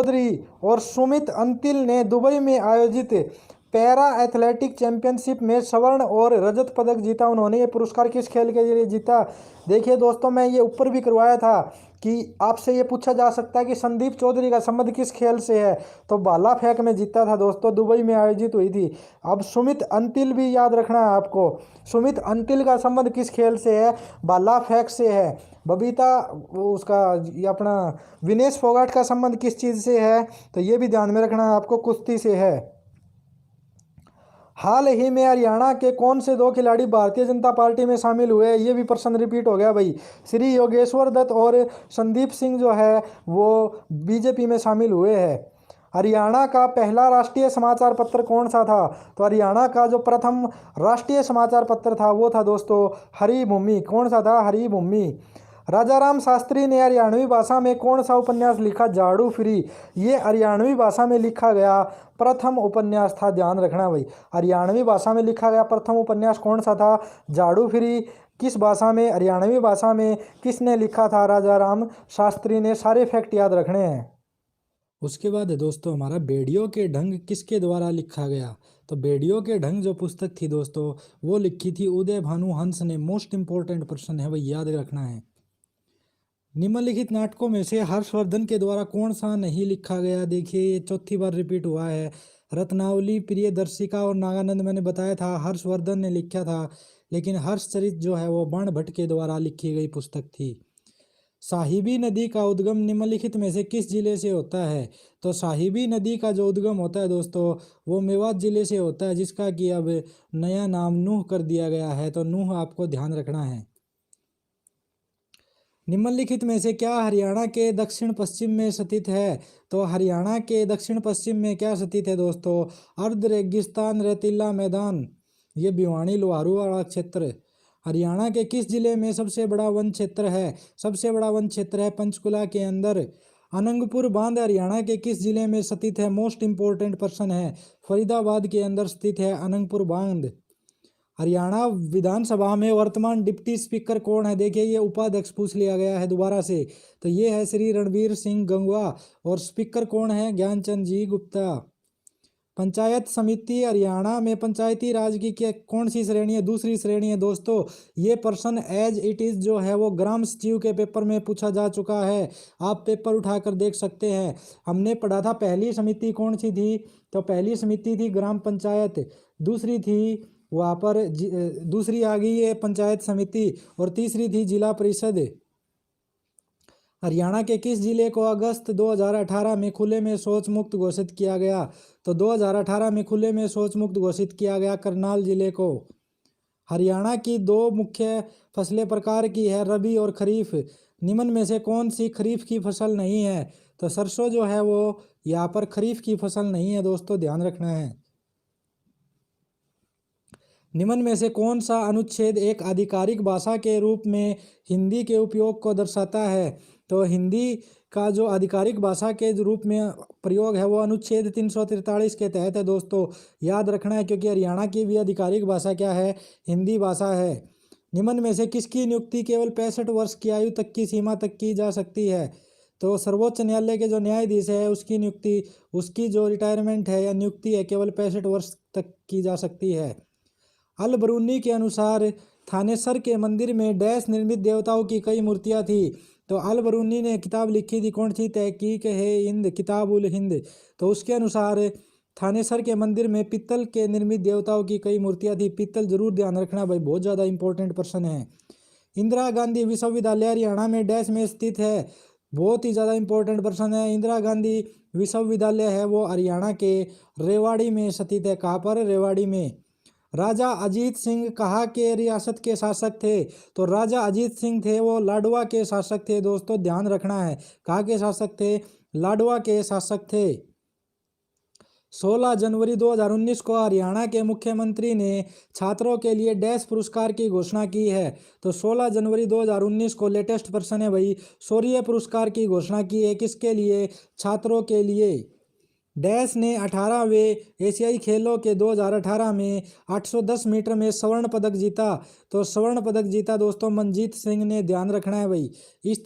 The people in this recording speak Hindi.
चौधरी और सुमित अंतिल ने दुबई में आयोजित पैरा एथलेटिक चैंपियनशिप में स्वर्ण और रजत पदक जीता। उन्होंने ये पुरस्कार किस खेल के लिए जीता? देखिए दोस्तों, मैं ये ऊपर भी करवाया था कि आपसे ये पूछा जा सकता है कि संदीप चौधरी का संबंध किस खेल से है, तो भाला फेंक में जीता था दोस्तों, दुबई में आयोजित हुई थी। अब सुमित अंतिल भी याद रखना है आपको, सुमित अंतिल का संबंध किस खेल से है? भाला फेंक से है। बबीता उसका ये अपना विनेश फोगाट का संबंध किस चीज़ से है? तो ये भी ध्यान में रखना है आपको, कुश्ती से है। हाल ही में हरियाणा के कौन से दो खिलाड़ी भारतीय जनता पार्टी में शामिल हुए? ये भी प्रश्न रिपीट हो गया भाई। श्री योगेश्वर दत्त और संदीप सिंह जो है वो बीजेपी में शामिल हुए हैं। हरियाणा का पहला राष्ट्रीय समाचार पत्र कौन सा था? तो हरियाणा का जो प्रथम राष्ट्रीय समाचार पत्र था वो था दोस्तों हरिभूमि। कौन सा था? हरिभूमि। राजाराम शास्त्री ने हरियाणवी भाषा में कौन सा उपन्यास लिखा? झाड़ू फ्री। ये हरियाणवी भाषा में लिखा गया प्रथम उपन्यास था, ध्यान रखना भाई। हरियाणवी भाषा में लिखा गया प्रथम उपन्यास कौन सा था? झाड़ू फ्री। किस भाषा में? हरियाणवी भाषा में। किसने लिखा था? राजाराम शास्त्री ने। सारे फैक्ट याद रखने हैं। उसके बाद है दोस्तों हमारा बेड़ियों के ढंग किसके द्वारा लिखा गया? तो बेड़ियों के ढंग जो पुस्तक थी दोस्तों वो लिखी थी उदय भानु हंस ने। मोस्ट इंपॉर्टेंट प्रश्न है भाई, याद रखना है। निम्नलिखित नाटकों में से हर्षवर्धन के द्वारा कौन सा नहीं लिखा गया? देखिए ये चौथी बार रिपीट हुआ है। रत्नावली, प्रियदर्शिका और नागानंद मैंने बताया था हर्षवर्धन ने लिखा था, लेकिन हर्षचरित जो है वो बाण भट्ट के द्वारा लिखी गई पुस्तक थी। साहिबी नदी का उद्गम निम्नलिखित में से किस जिले से होता है? तो साहिबी नदी का जो उद्गम होता है दोस्तों वो मेवात जिले से होता है, जिसका कि अब नया नाम नूह कर दिया गया है। तो नूह आपको ध्यान रखना है। निम्नलिखित में से क्या हरियाणा के दक्षिण पश्चिम में स्थित है? तो हरियाणा के दक्षिण पश्चिम में क्या स्थित है दोस्तों? अर्ध रेगिस्तान रेतीला मैदान, ये भिवानी लोहारू वाला क्षेत्र। हरियाणा के किस जिले में सबसे बड़ा वन क्षेत्र है? सबसे बड़ा वन क्षेत्र है पंचकुला के अंदर। अनंगपुर बांध हरियाणा के किस जिले में स्थित है? मोस्ट इंपोर्टेंट प्रश्न है। फरीदाबाद के अंदर स्थित है अनंगपुर बांध। हरियाणा विधानसभा में वर्तमान डिप्टी स्पीकर कौन है? देखिए ये उपाध्यक्ष पूछ लिया गया है दोबारा से, तो ये है श्री रणवीर सिंह गंगवा। और स्पीकर कौन है? ज्ञानचंद जी गुप्ता। पंचायत समिति हरियाणा में पंचायती राज की कौन सी श्रेणी है? दूसरी श्रेणी है दोस्तों। ये पर्सन एज इट इज जो है वो ग्राम सचिव के पेपर में पूछा जा चुका है, आप पेपर उठाकर देख सकते हैं। हमने पढ़ा था पहली समिति कौन सी थी? तो पहली समिति थी ग्राम पंचायत, दूसरी थी वहाँ पर दूसरी आ गई है पंचायत समिति, और तीसरी थी जिला परिषद। हरियाणा के किस जिले को अगस्त 2018 में खुले में शौच मुक्त घोषित किया गया? तो 2018 में खुले में शौच मुक्त घोषित किया गया करनाल जिले को। हरियाणा की दो मुख्य फसलें प्रकार की है, रबी और खरीफ। निम्न में से कौन सी खरीफ की फसल नहीं है? तो सरसों जो है वो यहाँ पर खरीफ की फसल नहीं है दोस्तों, ध्यान रखना है। निम्न में से कौन सा अनुच्छेद एक आधिकारिक भाषा के रूप में हिंदी के उपयोग को दर्शाता है? तो हिंदी का जो आधिकारिक भाषा के रूप में प्रयोग है वो अनुच्छेद 343 के तहत है दोस्तों, याद रखना है, क्योंकि हरियाणा की भी आधिकारिक भाषा क्या है? हिंदी भाषा है। निम्न में से किसकी नियुक्ति केवल 65 वर्ष की आयु तक की सीमा तक की जा सकती है? तो सर्वोच्च न्यायालय के जो न्यायाधीश है उसकी नियुक्ति, उसकी जो रिटायरमेंट है या नियुक्ति है केवल 65 वर्ष तक की जा सकती है। अल बरूनी के अनुसार थानेसर के मंदिर में डैश निर्मित देवताओं की कई मूर्तियां थी। तो अल बरूनी ने किताब लिखी थी कौन सी? तहकीक है हिंद, किताब उल हिंद। तो उसके अनुसार थानेसर के मंदिर में पित्तल के निर्मित देवताओं की कई मूर्तियां थी। पित्तल जरूर ध्यान रखना भाई, बहुत ज़्यादा इंपॉर्टेंट प्रश्न है। इंदिरा गांधी विश्वविद्यालय हरियाणा में डैश में स्थित है? बहुत ही ज़्यादा इंपॉर्टेंट प्रश्न है। इंदिरा गांधी विश्वविद्यालय है वो हरियाणा के रेवाड़ी में स्थित है। कहाँ पर? रेवाड़ी में। राजा अजीत सिंह कहाँ के रियासत के शासक थे? तो राजा अजीत सिंह थे वो लाडवा के शासक थे दोस्तों, ध्यान रखना है। कहाँ के शासक थे? लाडवा के शासक थे। 16 जनवरी 2019 को हरियाणा के मुख्यमंत्री ने छात्रों के लिए डैश पुरस्कार की घोषणा की है। तो 16 जनवरी 2019 को लेटेस्ट प्रश्न है भाई, शौर्य पुरस्कार की घोषणा की है। किसके लिए? छात्रों के लिए। डैश ने 18वें एशियाई खेलों के 2018 में 810 मीटर में स्वर्ण पदक जीता। तो स्वर्ण पदक जीता दोस्तों मनजीत सिंह ने, ध्यान रखना है भाई। इस